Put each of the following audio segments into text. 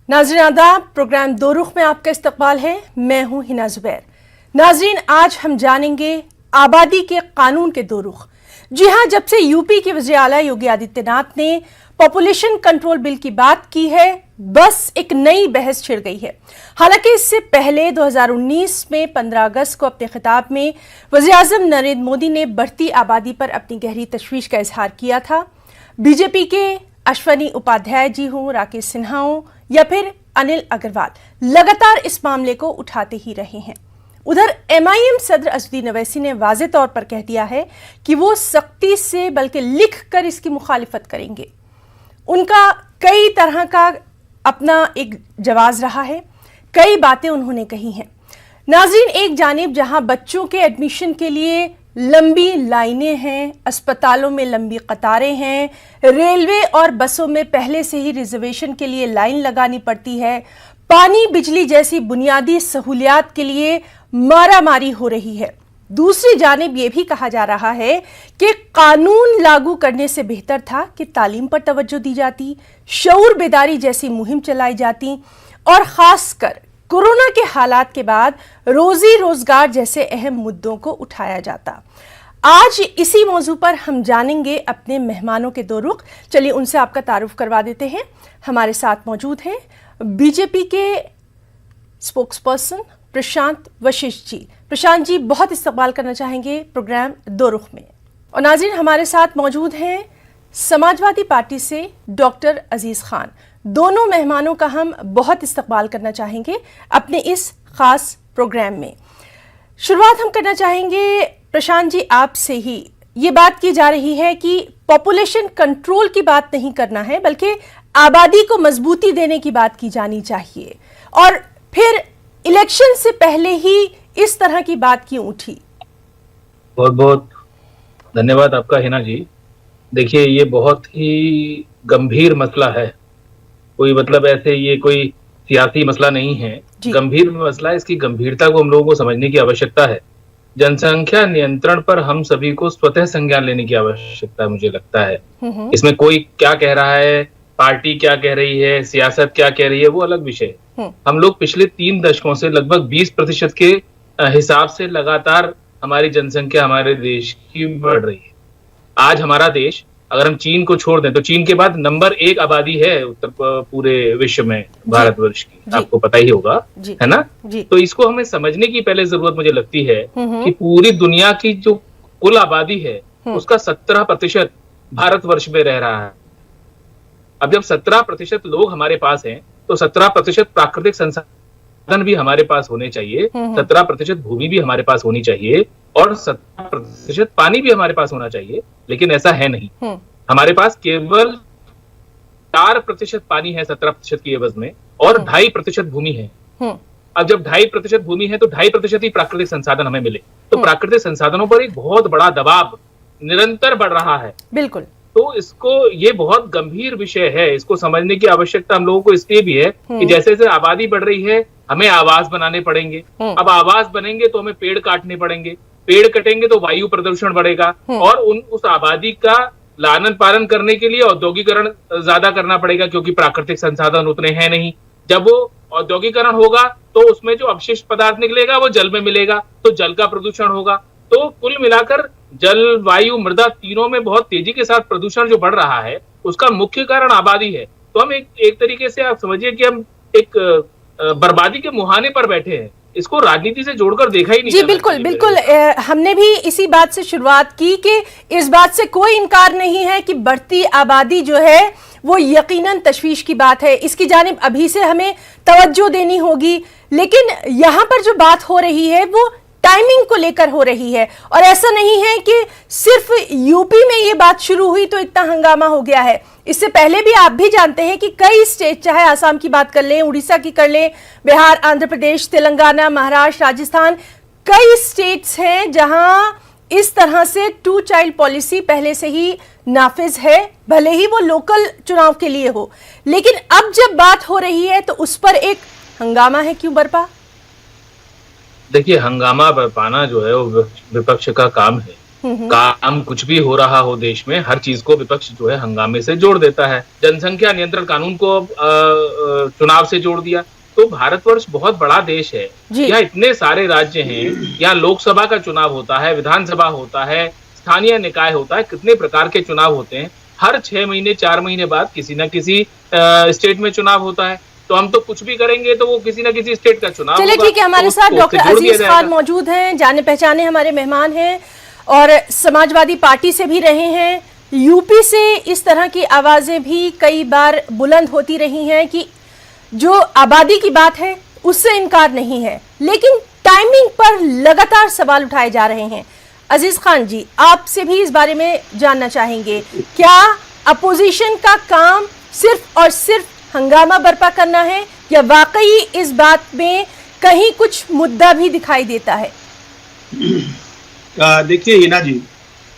नाज़रीन आदाब, प्रोग्राम दो रुख में आपका इस्तकबाल है। मैं हूं हिना जुबैर। नाज़रीन, आज हम जानेंगे आबादी के कानून के दो रुख। जी हां, जब से यूपी के वज़ीर आला योगी आदित्यनाथ ने पॉपुलेशन कंट्रोल बिल की बात की है, बस एक नई बहस छिड़ गई है। हालांकि इससे पहले 2019 में 15 अगस्त को अपने खिताब में वज़ीर आज़म नरेंद्र मोदी ने बढ़ती आबादी पर अपनी गहरी तशवीश का इजहार किया था। बीजेपी के अश्वनी उपाध्याय जी हों, राकेश सिन्हा हों या फिर अनिल अग्रवाल लगातार इस मामले को उठाते ही रहे हैं। उधर MIM सदर असदुद्दीन ओवैसी ने वाज़े तौर पर कह दिया है कि वो सख्ती से बल्कि लिख कर इसकी मुखालिफत करेंगे। उनका कई तरह का अपना एक जवाब रहा है, कई बातें उन्होंने कही हैं। नाज़रीन, एक जानिब जहां बच्चों के एडमिशन के लिए लंबी लाइनें हैं, अस्पतालों में लंबी कतारें हैं, रेलवे और बसों में पहले से ही रिजर्वेशन के लिए लाइन लगानी पड़ती है, पानी बिजली जैसी बुनियादी सहूलियात के लिए मारामारी हो रही है। दूसरी जानिब यह भी कहा जा रहा है कि कानून लागू करने से बेहतर था कि तालीम पर तवज्जो दी जाती, शऊर बेदारी जैसी मुहिम चलाई जाती और खासकर कोरोना के हालात के बाद रोजी रोजगार जैसे अहम मुद्दों को उठाया जाता। आज इसी मौजू पर हम जानेंगे अपने मेहमानों के दो रुख। चलिए उनसे आपका तारुफ करवा देते हैं। हमारे साथ मौजूद हैं बीजेपी के स्पोक्सपर्सन प्रशांत वशिष्ठ जी। प्रशांत जी, बहुत इस्तकबाल करना चाहेंगे प्रोग्राम दो रुख में। और नाज़रीन, हमारे साथ मौजूद हैं समाजवादी पार्टी से डॉक्टर अजीज खान। दोनों मेहमानों का हम बहुत इस्तकबाल करना चाहेंगे अपने इस खास प्रोग्राम में। शुरुआत हम करना चाहेंगे प्रशांत जी आपसे ही। ये बात की जा रही है कि पॉपुलेशन कंट्रोल की बात नहीं करना है, बल्कि आबादी को मजबूती देने की बात की जानी चाहिए, और फिर इलेक्शन से पहले ही इस तरह की बात क्यों उठी? बहुत बहुत धन्यवाद आपका हिना जी। देखिए, ये बहुत ही गंभीर मसला है। कोई मतलब ऐसे ये कोई सियासी मसला नहीं है, गंभीर मसला है। इसकी गंभीरता को हम लोगों को समझने की आवश्यकता है। जनसंख्या नियंत्रण पर हम सभी को स्वतः संज्ञान लेने की आवश्यकता है, मुझे लगता है। इसमें कोई क्या कह रहा है, पार्टी क्या कह रही है, सियासत क्या कह रही है, वो अलग विषय है। हम लोग पिछले 3 दशकों से लगभग 20% के हिसाब से लगातार हमारी जनसंख्या हमारे देश की बढ़ रही है। आज हमारा देश, अगर हम चीन को छोड़ दें तो चीन के बाद नंबर 1 आबादी है उत्तर पूरे विश्व में, भारतवर्ष की। आपको पता ही होगा, है ना? तो इसको हमें समझने की पहले जरूरत मुझे लगती है कि पूरी दुनिया की जो कुल आबादी है उसका 17% भारतवर्ष में रह रहा है। अब जब 17% लोग हमारे पास हैं तो 17% प्राकृतिक संसाधन भी हमारे पास होने चाहिए, 17% भूमि भी हमारे पास होनी चाहिए और 17% पानी भी हमारे पास होना चाहिए। लेकिन ऐसा है नहीं। हमारे पास केवल 4% पानी है 17% की एवज में, और 2.5% भूमि है। अब जब 2.5% भूमि है तो 2.5% ही प्राकृतिक संसाधन हमें मिले, तो प्राकृतिक संसाधनों पर एक बहुत बड़ा दबाव निरंतर बढ़ रहा है। बिल्कुल। तो ये बहुत गंभीर विषय है। इसको समझने की आवश्यकता हम लोगों को इसलिए भी है कि जैसे जैसे आबादी बढ़ रही है, हमें आवास बनाने पड़ेंगे। अब आवास बनेंगे तो हमें पेड़ काटने पड़ेंगे, पेड़ कटेंगे तो वायु प्रदूषण बढ़ेगा, और उस आबादी का लालन पालन करने के लिए औद्योगिकरण ज्यादा करना पड़ेगा, क्योंकि प्राकृतिक संसाधन उतने हैं नहीं। जब वो औद्योगिकरण होगा तो उसमें जो अपशिष्ट पदार्थ निकलेगा वो जल में मिलेगा, तो जल का प्रदूषण होगा। तो कुल मिलाकर जल, वायु, मृदा तीनों में बहुत तेजी के साथ प्रदूषण जो बढ़ रहा है, उसका मुख्य कारण आबादी है। तो हम एक तरीके से आप समझिए कि हम एक बर्बादी के मुहाने पर बैठे हैं। इसको राजनीति से जोड़कर देखा ही नहीं। जी बिल्कुल बिल्कुल। हमने भी इसी बात से शुरुआत की कि इस बात से कोई इनकार नहीं है कि बढ़ती आबादी जो है वो यकीनन तशवीश की बात है। इसकी जानिब अभी से हमें तवज्जो देनी होगी। लेकिन यहाँ पर जो बात हो रही है वो टाइमिंग को लेकर हो रही है, और ऐसा नहीं है कि सिर्फ यूपी में ये बात शुरू हुई तो इतना हंगामा हो गया है। इससे पहले भी आप भी जानते हैं कि कई स्टेट, चाहे आसाम की बात कर लें, उड़ीसा की कर लें, बिहार, आंध्र प्रदेश, तेलंगाना, महाराष्ट्र, राजस्थान, कई स्टेट्स हैं जहां इस तरह से 2 चाइल्ड पॉलिसी पहले से ही नाफिज है, भले ही वो लोकल चुनाव के लिए हो। लेकिन अब जब बात हो रही है तो उस पर एक हंगामा है, क्यों बरपा? देखिए, हंगामा बरपाना जो है वो विपक्ष का काम है। काम कुछ भी हो रहा हो देश में, हर चीज को विपक्ष जो है हंगामे से जोड़ देता है। जनसंख्या नियंत्रण कानून को चुनाव से जोड़ दिया। तो भारतवर्ष बहुत बड़ा देश है, यहाँ इतने सारे राज्य हैं, यहाँ लोकसभा का चुनाव होता है, विधानसभा होता है, स्थानीय निकाय होता है, कितने प्रकार के चुनाव होते हैं। हर 6 महीने 4 महीने बाद किसी न किसी स्टेट में चुनाव होता है। तो हम तो कुछ भी करेंगे तो वो किसी न किसी स्टेट का चुनाव चलिए ठीक है, हमारे साथ डॉक्टर अजीज खान मौजूद हैं, जाने पहचाने हमारे मेहमान हैं और समाजवादी पार्टी से भी रहे हैं। यूपी से इस तरह की आवाजें भी कई बार बुलंद होती रही हैं कि जो आबादी की बात है उससे इनकार नहीं है, लेकिन टाइमिंग पर लगातार सवाल उठाए जा रहे हैं। अजीज खान जी, आपसे भी इस बारे में जानना चाहेंगे, क्या अपोजिशन का काम सिर्फ और सिर्फ हंगामा बर्पा करना है या वाकई इस बात में कहीं कुछ मुद्दा भी दिखाई देता है? देखिए हिना जी,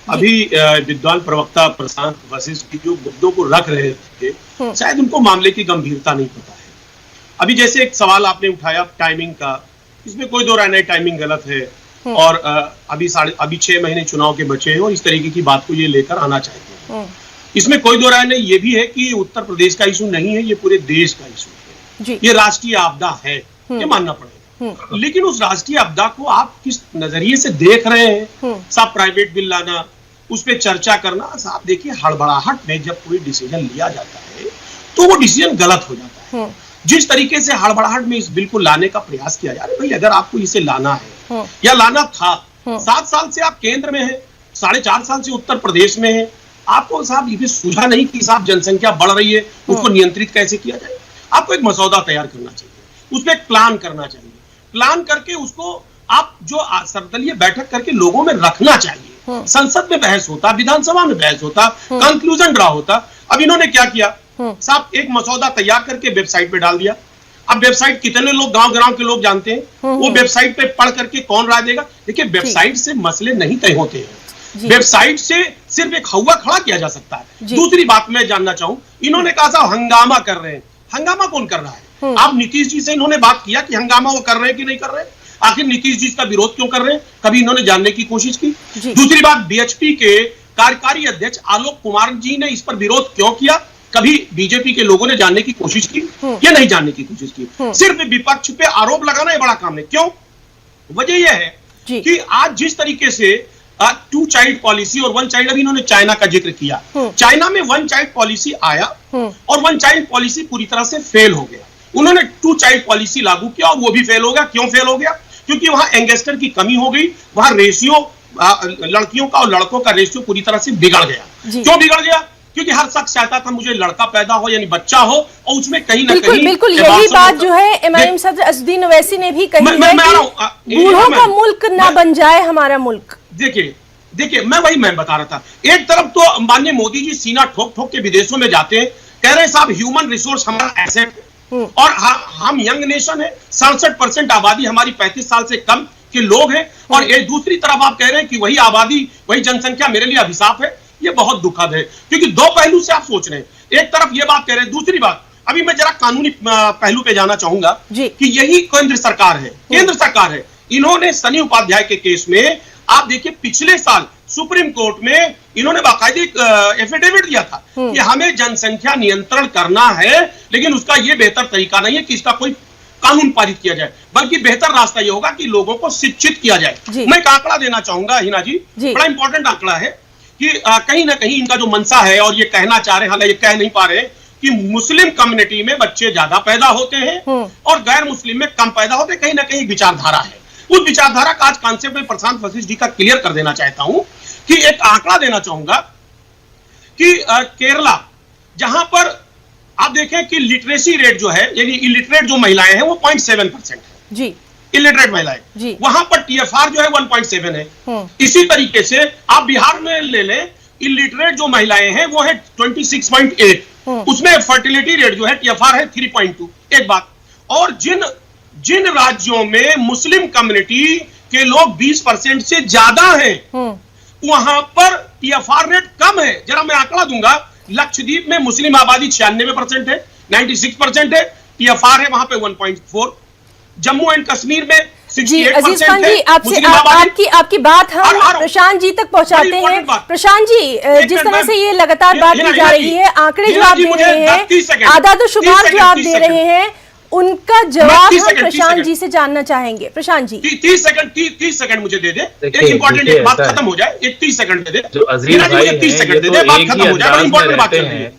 अभी विद्वान प्रवक्ता प्रशांत वशिष्ठ की जो मुद्दों को रख रहे थे, शायद उनको मामले की गंभीरता नहीं पता है। अभी जैसे एक सवाल आपने उठाया टाइमिंग का, इसमें कोई दो राय नहीं, टाइमिंग गलत है और अभी 6 महीने चुनाव के बचे हैं और इस तरीके की बात को ये लेकर आना चाहते हैं। इसमें कोई दो राय नहीं। ये भी है कि उत्तर प्रदेश का इशू नहीं है, ये पूरे देश का इशू है, ये राष्ट्रीय आपदा है, ये मानना पड़ेगा। लेकिन उस राष्ट्रीय आपदा को आप किस नजरिए से देख रहे हैं? साहब प्राइवेट बिल लाना, उस पर चर्चा करना, साहब देखिए हड़बड़ाहट में जब कोई डिसीजन लिया जाता है तो वो डिसीजन गलत हो जाता है। जिस तरीके से हड़बड़ाहट में इस बिल को लाने का प्रयास किया जा रहा है, भाई अगर आपको इसे लाना है या लाना था, 7 साल से आप केंद्र में हैं, 4.5 साल से उत्तर प्रदेश में हैं, आपको साहब ये भी सूझा नहीं कि साहब जनसंख्या बढ़ रही है, उसको नियंत्रित कैसे किया जाए? आपको एक मसौदा तैयार करना चाहिए, उसमें एक प्लान करना चाहिए, प्लान करके उसको आप जो सर्वदलीय बैठक करके लोगों में रखना चाहिए। संसद में बहस होता, विधानसभा में बहस होता, कंक्लूजन ड्रा होता। अब इन्होंने क्या किया साहब, एक मसौदा तैयार करके वेबसाइट पे डाल दिया। अब वेबसाइट कितने लोग गांव के लोग जानते हैं, वो वेबसाइट पे पढ़ करके कौन राय देगा? देखिए वेबसाइट से मसले नहीं तय होते हैं, वेबसाइट से सिर्फ एक हवा खड़ा किया जा सकता है। दूसरी बात मैं जानना चाहूं, इन्होंने कहा साहब हंगामा कर रहे हैं, हंगामा कौन कर रहा है? आप नीतीश जी से इन्होंने बात किया कि हंगामा वो कर रहे हैं कि नहीं कर रहे हैं? आखिर नीतीश जी इसका विरोध क्यों कर रहे हैं, कभी इन्होंने जानने की कोशिश की? दूसरी बात, बीएचपी के कार्यकारी अध्यक्ष आलोक कुमार जी ने इस पर विरोध क्यों किया, कभी बीजेपी के लोगों ने जानने की कोशिश की या नहीं जानने की कोशिश की? सिर्फ विपक्ष पे आरोप लगाना ये बड़ा काम है। क्यों? वजह यह है कि आज जिस तरीके से 2 चाइल्ड पॉलिसी और 1 चाइल्ड, अभी इन्होंने चाइना का जिक्र किया, चाइना में 1 चाइल्ड पॉलिसी आया और 1 चाइल्ड पॉलिसी पूरी तरह से फेल हो गया। उन्होंने 2 चाइल्ड पॉलिसी लागू किया और वो भी फेल हो गया। क्यों फेल हो गया? क्योंकि वहां एंगेस्टर की कमी हो गई, वहां रेशियो लड़कियों का और लड़कों का रेशियो पूरी तरह से बिगड़ गया। क्यों बिगड़ गया? क्योंकि हर शख्स चाहता था मुझे लड़का पैदा हो यानी बच्चा हो, और उसमें कहीं ना कहीं बिल्कुल यही बात जो है एमआईएम सदर असदुद्दीन ओवैसी ने भी कही है कि बूढ़ों का मुल्क ना बन जाए हमारा मुल्क। देखिए मैं बता रहा था, एक तरफ तो माननीय मोदी जी सीना ठोक ठोक के विदेशों में जाते हैं, कह रहे हैं साहब ह्यूमन रिसोर्स हमारा एसेट है और हम यंग नेशन है, 67% आबादी हमारी 35 साल से कम के लोग हैं, और एक दूसरी तरफ आप कह रहे हैं कि वही आबादी वही जनसंख्या मेरे लिए अभिशाप है। ये बहुत दुखद है, क्योंकि 2 पहलू से आप सोच रहे हैं। एक तरफ ये बात कह रहे हैं, दूसरी बात अभी मैं जरा कानूनी पहलू पे जाना चाहूंगा कि यही केंद्र सरकार है, इन्होंने सनी उपाध्याय के केस में आप देखिए पिछले साल सुप्रीम कोर्ट में इन्होंने बाकायदे एफिडेविट दिया था कि हमें जनसंख्या नियंत्रण करना है, लेकिन उसका यह बेहतर तरीका नहीं है कि इसका कोई कानून पारित किया जाए, बल्कि बेहतर रास्ता यह होगा कि लोगों को शिक्षित किया जाए। मैं एक आंकड़ा देना चाहूंगा हिना जी, बड़ा इंपॉर्टेंट आंकड़ा है कि कहीं ना कहीं इनका जो मंशा है और ये कहना चाह रहे हैं, हालांकि ये कह नहीं पा रहे कि मुस्लिम कम्युनिटी में बच्चे ज्यादा पैदा होते हैं और गैर मुस्लिम में कम पैदा होते हैं। कहीं ना कहीं विचारधारा है, उस विचारधारा का आज कॉन्सेप्ट में प्रशांत वशिष्ठ जी का क्लियर कर देना चाहता हूं कि एक आंकड़ा देना चाहूंगा कि केरला, जहां पर आप देखें कि लिटरेसी रेट जो है, यानी इलिटरेट जो महिलाएं हैं वो 0.7% है जी, इलिटरेट महिलाएं, वहां पर टीएफआर जो है 1.7 है। इसी तरीके से आप बिहार में ले लें, इलिटरेट जो महिलाएं हैं वो है 26.8, उसमें फर्टिलिटी रेट जो है टीएफआर है 3.2। एक बात, और जिन राज्यों में मुस्लिम कम्युनिटी के लोग 20% से ज्यादा हैं, वहां पर टीएफआर रेट कम है। जरा मैं आंकड़ा दूंगा, लक्षद्वीप में मुस्लिम आबादी 96% है, 96% है, टीएफआर है वहां पे 1.4। जम्मू एंड कश्मीर में जी अजीज खान जी, आपसे आपकी बात हम प्रशांत जी तक पहुंचाते हैं। प्रशांत जी, जिस तरह से ये लगातार बात की जा रही है, आंकड़े जो आप दे रहे हैं, आदाद शुमार जो आप दे रहे हैं, उनका जवाब हम प्रशांत जी से जानना चाहेंगे। प्रशांत जी 30 सेकंड मुझे दे दे, एक इंपॉर्टेंट बात खत्म हो जाए, एक 30 सेकंड दे दे, जो अजीज भाई हैं, 30 सेकंड दे दे, बात खत्म हो जाए, इंपॉर्टेंट बात करनी है,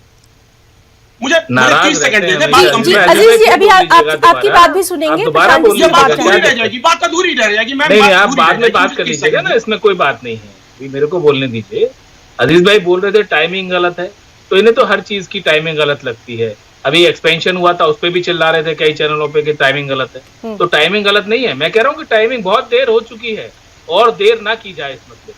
मुझे 30 सेकंड दे दे, बात जी अजीज जी, अभी आपकी बात भी सुनेंगे। प्रशांत जी से बात अधूरी रह जाएगी, बात अधूरी रह जाएगी। नहीं, आप बाद में बात कर लीजिएगा ना, इसमें कोई बात नहीं है, अभी मेरे को बोलने दीजिए। अजीज भाई बोल रहे थे टाइमिंग गलत है, तो इन्हें तो हर चीज की टाइमिंग गलत लगती है। अभी एक्सपेंशन हुआ था, उस पर भी चिल्ला रहे थे कई चैनलों पे कि टाइमिंग गलत है, तो टाइमिंग गलत नहीं है। मैं कह रहा हूँ कि टाइमिंग बहुत देर हो चुकी है और देर ना की जाए इस मसले,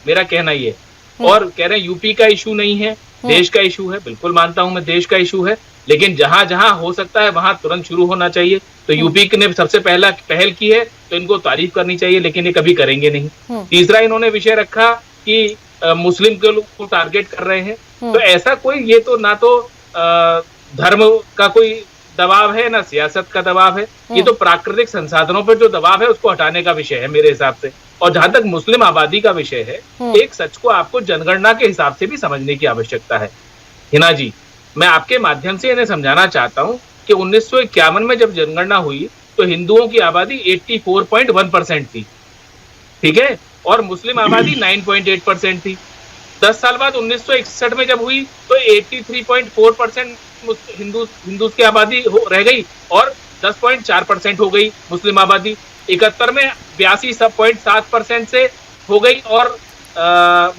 मेरा कहना ये। और कह रहे हैं यूपी का इशू नहीं है, देश का इशू है, बिल्कुल मानता हूं मैं, देश का इशू है, लेकिन जहां जहां हो सकता है वहां तुरंत शुरू होना चाहिए। तो यूपी ने सबसे पहल की है, तो इनको तारीफ करनी चाहिए, लेकिन ये कभी करेंगे नहीं। तीसरा इन्होंने विषय रखा कि मुस्लिम के लोग को टारगेट कर रहे हैं, तो ऐसा कोई, ये तो ना तो धर्म का कोई दबाव है ना सियासत का दबाव है, ये तो प्राकृतिक संसाधनों पर जो दबाव है उसको हटाने का विषय है मेरे हिसाब से। और जहां तक मुस्लिम आबादी का विषय है, एक सच को आपको जनगणना के हिसाब से भी समझने की आवश्यकता है। हिना जी, मैं आपके माध्यम से इन्हें समझाना चाहता हूं कि 1951 में जब जनगणना हुई तो हिंदुओं की आबादी 84.1% थी, ठीक है, और मुस्लिम आबादी 9.8% थी। 10 साल बाद 1961 में जब हुई तो 83.4% हिंदू की आबादी रह गई और 10.4% हो गई मुस्लिम आबादी। 71 में 82.7% से हो गई और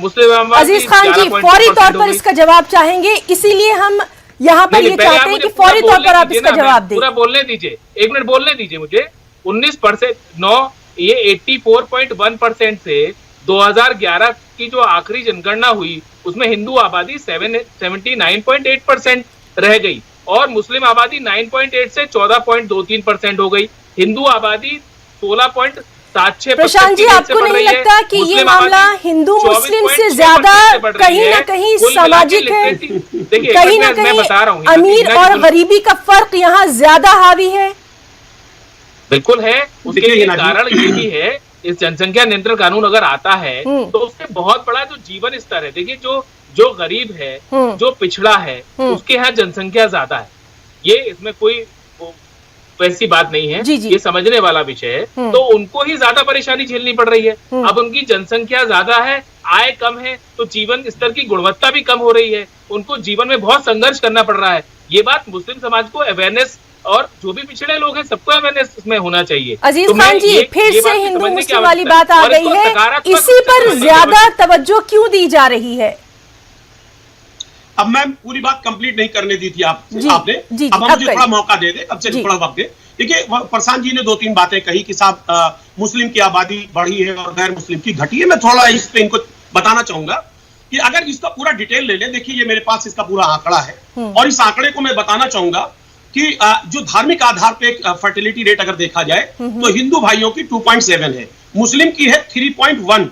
मुस्लिम आबादी। अजीज खान जी फौरी तौर पर इसका जवाब चाहेंगे, इसीलिए हम यहाँ पर ये चाहते हैं कि फौरी तौर पर आप इसका जवाब दें। पूरा बोलने दीजिए, 1 मिनट बोलने दीजिए मुझे। 19% ये 84.1% से 2011 की जो आखिरी जनगणना हुई उसमें हिंदू आबादी 79.8% रह गई और मुस्लिम आबादी 9.8 से 14.23% हो गई। हिंदू आबादी 16.76%। प्रशांत जी, आपको नहीं लगता कि ये मामला हिंदू मुस्लिम से ज्यादा कहीं ना कहीं सामाजिक है? कहीं ना कहीं अमीर और गरीबी का फर्क यहाँ ज्यादा हावी है। बिल्कुल है, उसके लिए कारण ये भी है, इस जनसंख्या नियंत्रण कानून अगर आता है तो उससे बहुत बड़ा जो जीवन स्तर है, देखिए जो गरीब है, जो पिछड़ा है, उसके यहाँ जनसंख्या ज्यादा है, ये इसमें कोई वैसी बात नहीं है, ये समझने वाला विषय है। तो उनको ही ज्यादा परेशानी झेलनी पड़ रही है। अब उनकी जनसंख्या ज्यादा है, आय कम है, तो जीवन स्तर की गुणवत्ता भी कम हो रही है, उनको जीवन में बहुत संघर्ष करना पड़ रहा है। ये बात मुस्लिम समाज को अवेयरनेस और जो भी पिछड़े लोग हैं सबको अवेयरनेस इसमें होना चाहिए। अजीज खान जी, फिर से हिंदू मुस्लिम वाली बात आ गई है, इसी पर ज्यादा तवज्जो क्यों दी जा रही है? अब मैं पूरी बात कंप्लीट नहीं करने दी थी आपने, अब हम मुझे थोड़ा मौका दे दे, अब से थोड़ा वक्त दे। देखिए, प्रशांत जी ने 2-3 बातें कही कि साहब मुस्लिम की आबादी बढ़ी है और गैर मुस्लिम की घटी है। मैं थोड़ा इस पे इनको बताना चाहूंगा कि अगर इसका पूरा डिटेल ले ले, देखिए ये मेरे पास इसका पूरा आंकड़ा है और इस आंकड़े को मैं बताना चाहूंगा कि जो धार्मिक आधार पे फर्टिलिटी रेट अगर देखा जाए तो हिंदू भाइयों की 2.7 है, मुस्लिम की है 3.1,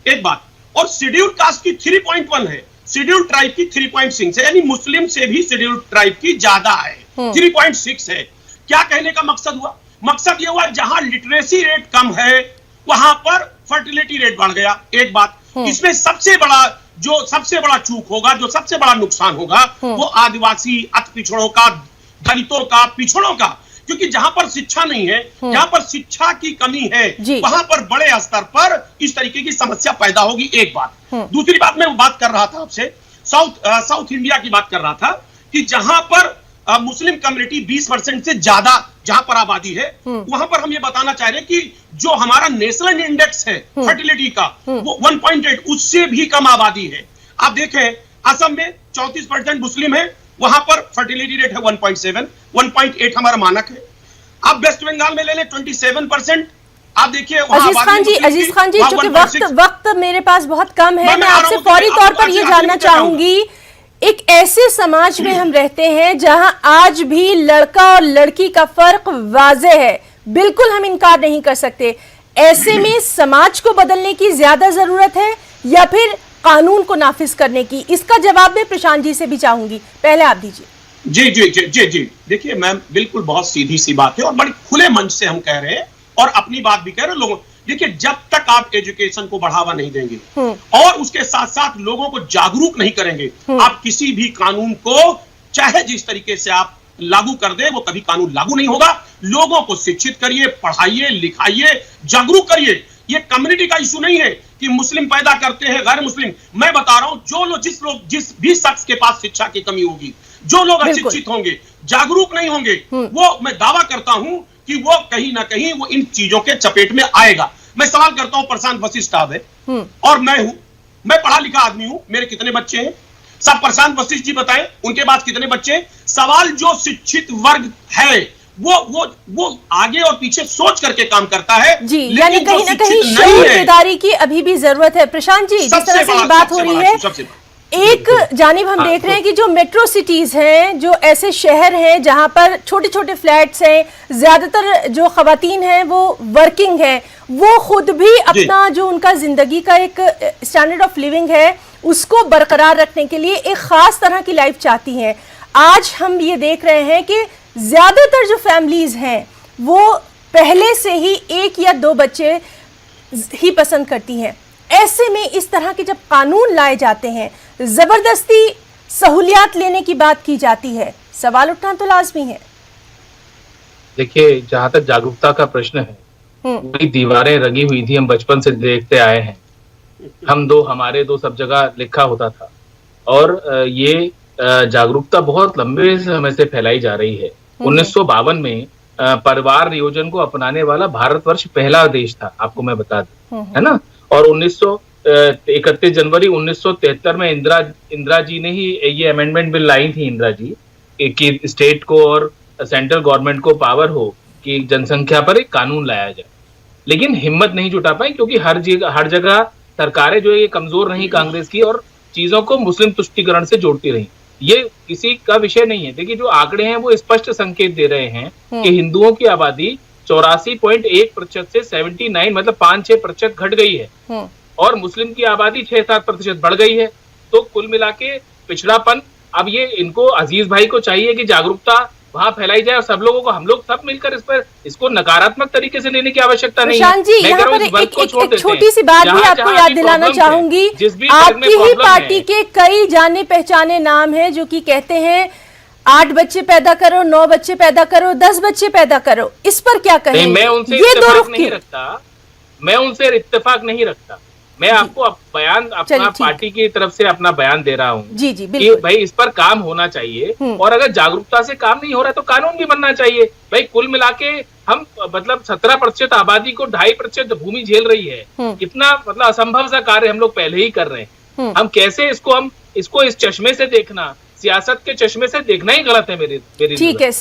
एक बात, और शेड्यूल्ड कास्ट की 3.1 है, शेड्यूल्ड ट्राइब की 3.6 है, यानी मुस्लिम से भी शेड्यूल्ड ट्राइब की ज्यादा है, 3.6 है। क्या कहने का मकसद हुआ? मकसद ये हुआ जहां लिटरेसी रेट कम है वहां पर फर्टिलिटी रेट बढ़ गया, एक बात। इसमें सबसे बड़ा चूक होगा, जो सबसे बड़ा नुकसान होगा वो आदिवासी, अति पिछड़ों का, दलितों का, पिछड़ों का, क्योंकि जहां पर शिक्षा नहीं है, जहां पर शिक्षा की कमी है, वहां पर बड़े स्तर पर इस तरीके की समस्या पैदा होगी, एक बात। दूसरी बात, मैं बात कर रहा था आपसे साउथ इंडिया की बात कर रहा था कि जहां पर मुस्लिम कम्युनिटी 20% से ज्यादा जहां पर आबादी है, वहां पर हम ये बताना चाह रहे हैं कि जो हमारा नेशनल इंडेक्स है फर्टिलिटी का वो 1.8, उससे भी कम आबादी है। आप देखें असम में 34% मुस्लिम है, वहां पर फर्टिलिटी रेट है 1.7, 1.8 हमारा मानक है। आप वेस्ट बंगाल में ले लें 27%, आप देखिए अजीज खान जी, चूंकि वक्त मेरे पास बहुत कम है, मैं आपसे फौरी तौर पर ये जानना चाहूंगी, एक ऐसे समाज में हम रहते हैं जहां आज भी लड़का और लड़की का फर्क वाज़ेह है, बिल्कुल हम इनकार नहीं कर सकते। ऐसे में समाज को बदलने की ज्यादा जरूरत है या फिर कानून को नाफिज करने की? इसका जवाब मैं प्रशांत जी से भी चाहूंगी, पहले आप दीजिए। जी जी जी जी जी देखिए मैम, बिल्कुल बहुत सीधी सी बात है और बड़ी खुले मंच से हम कह रहे हैं और अपनी बात भी कह रहे लोगों। देखिए, जब तक आप एजुकेशन को बढ़ावा नहीं देंगे और उसके साथ साथ लोगों को जागरूक नहीं करेंगे, आप किसी भी कानून को चाहे जिस तरीके से आप लागू कर दे, वो कभी कानून लागू नहीं होगा। लोगों को शिक्षित करिए, पढ़ाइए, लिखाइए, जागरूक करिए। ये कम्युनिटी का इशू नहीं है कि मुस्लिम पैदा करते हैं गैर मुस्लिम। मैं बता रहा हूं, जिस भी शख्स के पास शिक्षा की कमी होगी, जो लोग अशिक्षित होंगे, जागरूक नहीं होंगे, वो मैं दावा करता हूं कि वो कहीं ना कहीं वो इन चीजों के चपेट में आएगा। मैं सवाल करता हूं, प्रशांत वशिष्ठ साहब है और मैं हूं, मैं पढ़ा लिखा आदमी हूं, मेरे कितने बच्चे हैं? सब प्रशांत वशिष्ठ जी बताएं, उनके पास कितने बच्चे हैं? सवाल जो शिक्षित वर्ग है वो आगे और पीछे सोच करके काम करता है जी, यानी कहीं ना कहीं शऊर बेदारी की अभी भी जरूरत है। प्रशांत जी, जिस तरह से ये बात हो रही है, एक जानिब हम देख रहे हैं कि जो मेट्रो सिटीज हैं, जो ऐसे शहर हैं जहां पर छोटे छोटे फ्लैट्स हैं, ज्यादातर जो खवातीन हैं वो वर्किंग हैं, वो खुद भी अपना जो उनका जिंदगी का एक स्टैंडर्ड ऑफ लिविंग है उसको बरकरार रखने के लिए एक खास तरह की लाइफ चाहती हैं। आज हम ये देख रहे हैं कि ज्यादातर जो फैमिलीज हैं वो पहले से ही 1 या 2 बच्चे ही पसंद करती हैं। ऐसे में इस तरह के जब कानून लाए जाते हैं, जबरदस्ती सहूलियात लेने की बात की जाती है, सवाल उठना तो लाजमी है। देखिए, जहां तक जागरूकता का प्रश्न है, पूरी दीवारें रंगी हुई थी, हम बचपन से देखते आए हैं। हमारे दो सब जगह लिखा होता था और ये जागरूकता बहुत लंबे समय से फैलाई जा रही है। 1952 में परिवार नियोजन को अपनाने वाला भारतवर्ष पहला देश था, आपको मैं बता दूं, है ना। और 31 जनवरी 1973 में इंदिरा जी ने ही ये अमेंडमेंट बिल लाई थी, इंदिरा जी, कि स्टेट को और सेंट्रल गवर्नमेंट को पावर हो कि जनसंख्या पर एक कानून लाया जाए। लेकिन हिम्मत नहीं जुटा पाई क्योंकि हर जगह सरकारें जो है ये कमजोर रही कांग्रेस की और चीजों को मुस्लिम तुष्टीकरण से जोड़ती रही। ये किसी का विषय नहीं है। देखिए, जो आंकड़े हैं वो स्पष्ट संकेत दे रहे हैं कि हिंदुओं की आबादी 84.1% से 79 मतलब 5-6% घट गई है और मुस्लिम की आबादी 6-7% बढ़ गई है। तो कुल मिला के पिछड़ापन, अब ये इनको अजीज भाई को चाहिए कि जागरूकता वहां फैलाई जाए और सब लोगों को, हम लोग सब मिलकर इसको नकारात्मक तरीके से लेने की आवश्यकता नहीं है। जी, यहाँ पर एक छोटी सी बात भी आपको याद दिलाना चाहूंगी। आपकी ही पार्टी के कई जाने पहचाने नाम हैं जो कि कहते हैं 8 बच्चे पैदा करो, 9 बच्चे पैदा करो, 10 बच्चे पैदा करो। इस पर क्या कहेंगे? मैं उनसे इत्तेफाक नहीं रखता, मैं उनसे इत्तेफाक नहीं रखता। मैं आपको बयान अपना पार्टी की तरफ से अपना बयान दे रहा हूँ जी कि भाई इस पर काम होना चाहिए और अगर जागरूकता से काम नहीं हो रहा है तो कानून भी बनना चाहिए। भाई कुल मिला के हम मतलब 17% आबादी को 2.5% भूमि झेल रही है। कितना मतलब असंभव सा कार्य हम लोग पहले ही कर रहे हैं। हम कैसे इसको इस चश्मे से देखना, सियासत के चश्मे से देखना ही गलत है मेरी। ठीक है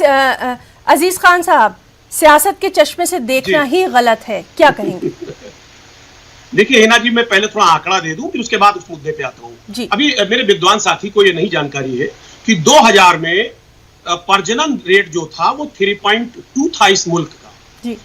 अजीज खान साहब, सियासत के चश्मे से देखना ही गलत है, क्या कहेंगे? देखिए हिना जी, मैं पहले थोड़ा आंकड़ा दे दूं फिर उसके बाद उस मुद्दे पे आता हूं। अभी मेरे विद्वान साथी को ये नहीं जानकारी है कि 2000 में प्रजनन रेट जो था वो 3.2 था इस मुल्क का जी।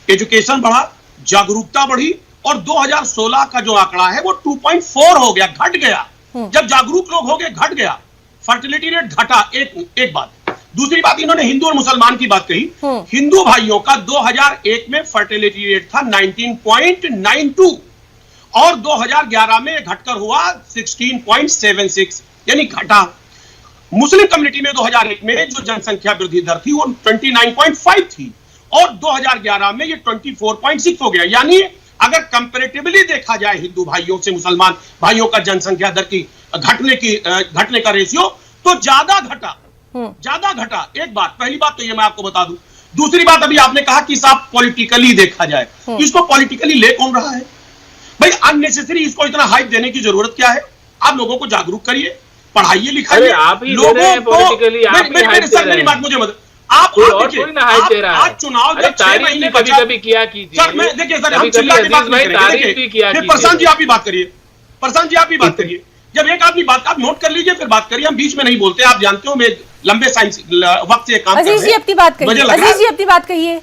एजुकेशन बढ़ा, जागरूकता बढ़ी और 2016 का जो आंकड़ा है वो 2.4 हो गया, घट गया। जब जागरूक लोग हो गए घट गया, फर्टिलिटी रेट घटा। एक बात। दूसरी बात, इन्होंने हिंदू और मुसलमान की बात कही। हिंदू भाइयों का 2001 में फर्टिलिटी रेट था 19.92 और 2011 में घटकर हुआ 16.76, यानी घटा। मुस्लिम कम्युनिटी में 2001 में जो जनसंख्या वृद्धि दर थी वो 29.5 थी और 2011 में ये 24.6 हो गया। यानी अगर कंपैरेटिवली देखा जाए हिंदू भाइयों से मुसलमान भाइयों का जनसंख्या दर की घटने का रेशियो तो ज्यादा घटा। एक बात, पहली बात तो ये मैं आपको बता दूं। दूसरी बात, अभी आपने कहा कि साहब पॉलिटिकली देखा जाए, इसको पॉलिटिकली ले कौन रहा है? भाई अननेसेसरी इसको इतना हाइप देने की जरूरत क्या है? आप लोगों को जागरूक करिए, पढ़ाइए, लिखाइए लोगों को। मेरी बात मुझे मत, आप देखिए आज चुनाव जब 6 महीने कभी किया कीजिए। देखिए सर, हम चिल्ला की बात नहीं करेंगे। प्रशांत जी आप भी बात करिए, प्रशांत जी आप भी बात करिए। जब एक आदमी बात, आप नोट कर लीजिए फिर बात करिए, हम बीच में नहीं बोलते। आप जानते हो मैं लंबे साइंस वक्त से काम कर रहे हैं। अजीज जी अपनी बात कहिए।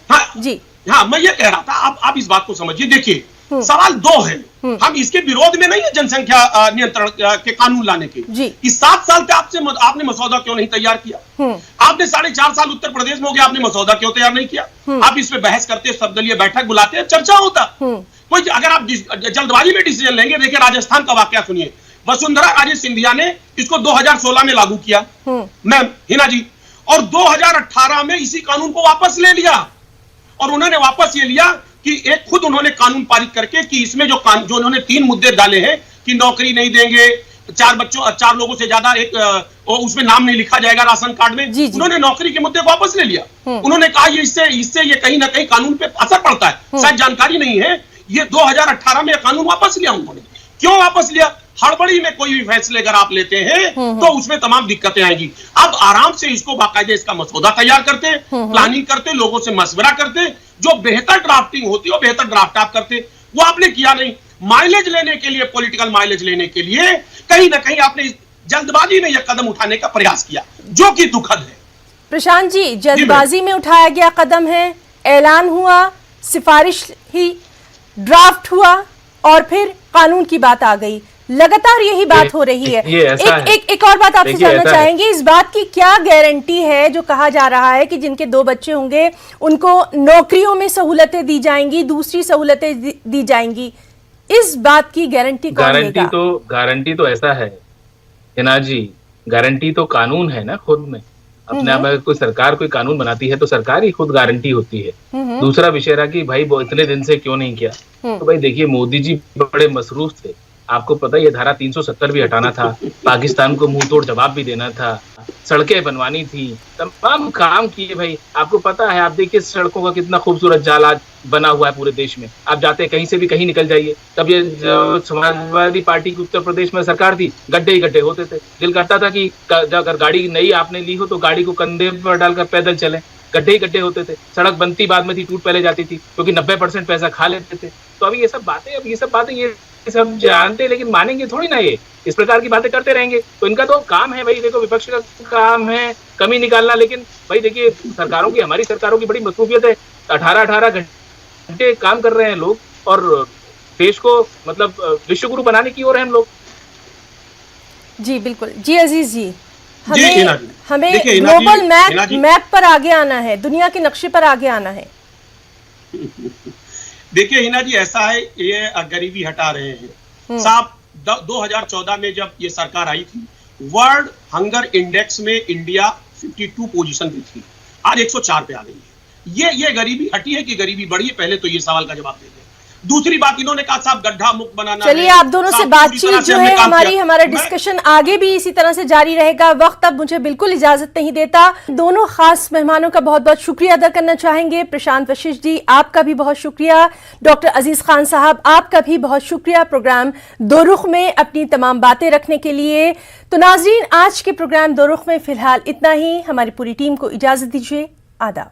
हाँ, मैं ये कह रहा था, आप इस बात को समझिए। देखिए सवाल दो है, हम इसके विरोध में नहीं है जनसंख्या नियंत्रण के कानून लाने के। इस 7 साल पे आपने मसौदा क्यों नहीं तैयार किया? आपने 4.5 साल उत्तर प्रदेश में हो गया, आपने मसौदा क्यों तैयार नहीं किया? आप इस पे बहस करते, सर्वदलीय बैठक बुलाते, चर्चा होता। कोई अगर आप जल्दबाजी में डिसीजन लेंगे, देखिए राजस्थान का वाकया सुनिए, वसुंधरा राजे सिंधिया ने इसको 2016 में लागू किया मैम हिना जी, और 2018 में इसी कानून को वापस ले लिया। और उन्होंने वापस ये लिया कि एक खुद उन्होंने कानून पारित करके कि इसमें जो उन्होंने 3 मुद्दे डाले हैं कि नौकरी नहीं देंगे, 4 लोगों से ज्यादा उसमें नाम नहीं लिखा जाएगा राशन कार्ड में, उन्होंने नौकरी के मुद्दे को वापस ले लिया। उन्होंने कहा ये इससे ये कहीं ना कहीं कानून पे असर पड़ता है, शायद जानकारी नहीं है। ये 2018 में कानून वापस लिया उन्होंने। क्यों वापस लिया? हड़बड़ी में कोई भी फैसले अगर आप लेते हैं तो उसमें तमाम दिक्कतें आएंगी। अब आराम से इसको बाकायदे इसका मसौदा तैयार करते, प्लानिंग करते, लोगों से मशवरा करते, जो बेहतर ड्राफ्टिंग होती है वो बेहतर ड्राफ्ट आप करते। वो आपने किया नहीं। माइलेज लेने के लिए, पॉलिटिकल माइलेज लेने के लिए कहीं ना कहीं आपने जल्दबाजी में यह कदम उठाने का प्रयास किया, जो कि दुखद है। प्रशांत जी, जल्दबाजी में उठाया गया कदम है, ऐलान हुआ, सिफारिश ही, ड्राफ्ट हुआ और फिर कानून की बात आ गई। लगातार यही बात हो रही है। एक और बात आपसे जानना चाहेंगे, इस बात की क्या गारंटी है जो कहा जा रहा है कि जिनके 2 बच्चे होंगे उनको नौकरियों में सहूलतें दी जाएंगी, दूसरी सहूलतें दी जाएंगी, इस बात की गारंटी कौन देगा? गारंटी तो ऐसा है हिना जी, गारंटी तो कानून है ना खुद में। अपने आप में कोई सरकार कोई कानून बनाती है तो सरकार ही खुद गारंटी होती है। दूसरा विषय रहा कि भाई वो इतने दिन से क्यों नहीं किया, तो भाई देखिए मोदी जी बड़े मसरूफ थे। आपको पता है ये धारा 370 भी हटाना था, पाकिस्तान को मुंह तोड़ जवाब भी देना था, सड़कें बनवानी थी, तमाम काम किए भाई। आपको पता है, आप देखिए सड़कों का कितना खूबसूरत जाल आज बना हुआ है पूरे देश में। आप जाते कहीं से भी कहीं निकल जाइए। तब ये समाजवादी पार्टी की उत्तर प्रदेश में सरकार थी, गड्ढे ही गड्ढे होते थे। दिल करता था कि अगर गाड़ी नई आपने ली हो तो गाड़ी को कंधे पर डालकर पैदल चले, गड्ढे ही गड्ढे होते थे। सड़क बनती बाद में थी, टूट पहले जाती थी, क्योंकि 90% पैसा खा लेते थे। तो अभी ये सब बातें ये सब जानते, लेकिन मानेंगे थोड़ी ना। ये इस प्रकार की बातें करते रहेंगे तो इनका तो काम है भाई, देखो विपक्ष का काम है कमी निकालना। लेकिन भाई देखिए सरकारों की, हमारी सरकारों की बड़ी मसरूफियत है। 18 घंटे काम कर रहे हैं लोग और देश को मतलब विश्वगुरु बनाने की ओर है हम लोग। जी बिल्कुल। जी अजीज जी, हमें ग्लोबल मैप पर आगे आना है, दुनिया के नक्शे पर आगे आना है। देखिए हिना जी, ऐसा है, ये गरीबी हटा रहे हैं साहब। 2014 में जब ये सरकार आई थी, वर्ल्ड हंगर इंडेक्स में इंडिया 52 पोजीशन पे थी, आज 104 पे आ गई है। ये गरीबी हटी है कि गरीबी बढ़ी है? पहले तो ये सवाल का जवाब दे दें। दूसरी बात, इन्होंने कहा साहब गड्ढा मुक्त बनाना। चलिए, आप दोनों से बातचीत जो है हमारा डिस्कशन आगे भी इसी तरह से जारी रहेगा। वक्त अब मुझे बिल्कुल इजाजत नहीं देता। दोनों खास मेहमानों का बहुत बहुत शुक्रिया अदा करना चाहेंगे। प्रशांत वशिष्ठ जी, आपका भी बहुत शुक्रिया। डॉक्टर अजीज खान साहब, आपका भी बहुत शुक्रिया प्रोग्राम दो रुख में अपनी तमाम बातें रखने के लिए। तो नाजरीन, आज के प्रोग्राम दो रुख में फिलहाल इतना ही। हमारी पूरी टीम को इजाजत दीजिए। आदाब।